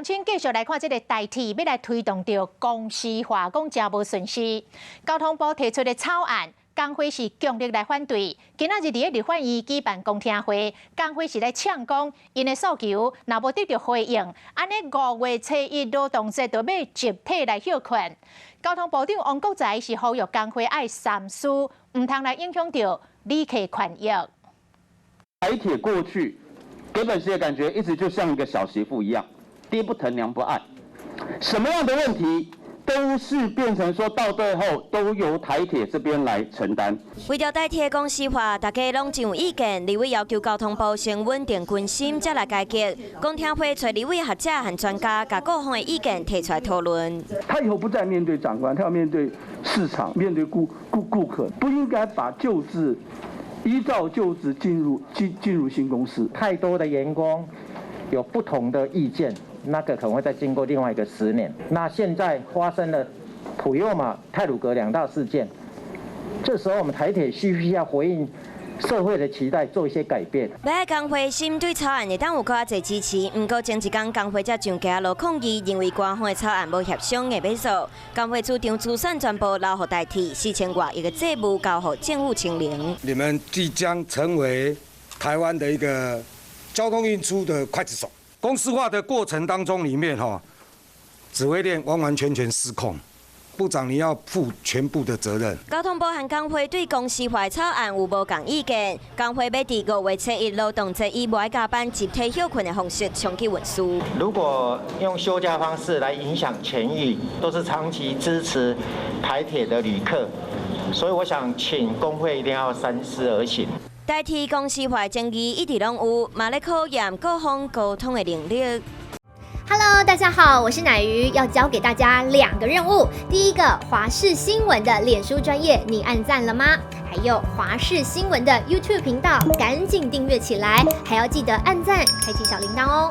请继续来看这个代替，要来推动着公司化，讲真无顺势。交通部提出的草案，工会是强烈来反对。今仔日伫立法院举办公听会，工会是来呛讲，因的诉求若无得到回应，安尼5月初1劳动节就要集体来休困。交通部长王国材是呼吁工会爱三思，唔通来影响到旅客权益。台铁过去给本席的感觉一直就像一个小媳妇一样，爹不疼娘不爱，什么样的问题都是变成说到最后都由台铁这边来承担。为了台铁公司化，大家拢真有意见。立委要求交通部先稳定军心，再来改革。公听会找立委学者和专家，把各方的意见提出来讨论。他以后不再面对长官，他要面对市场，面对顾客，不应该把旧制依照旧制进入新公司。太多的员工有不同的意见。那个可能会再经过另外一个10年。那现在发生了普悠玛、太鲁阁2大事件，这时候我们台铁需不需要回应社会的期待，做一些改变？要工会针对草案，会当有较侪支持，不过前一天工会才上街路抗议，认为官方的草案无协商的要素。工会主张资产全部留予代替4000多亿的债务交予政府清零。你们即将成为台湾的一个交通运输的刽子手。公司化的过程当中，里面指挥链完全失控，部长你要负全部的责任。交通部和工会对公司化草案有无共意见？工会要伫5月初1劳动节以外加班集体休困的方式重启运输。如果用休假方式来影响权益，都是长期支持台铁的旅客，所以我想请工会一定要三思而行。代替公司化争议一直拢有，嘛咧考验各方沟通的能力。Hello， 大家好，我是乃瑜，要教给大家2个任务。第一个，华视新闻的脸书专页，你按赞了吗？还有华视新闻的 YouTube 频道，赶紧订阅起来，还要记得按赞，开启小铃铛哦。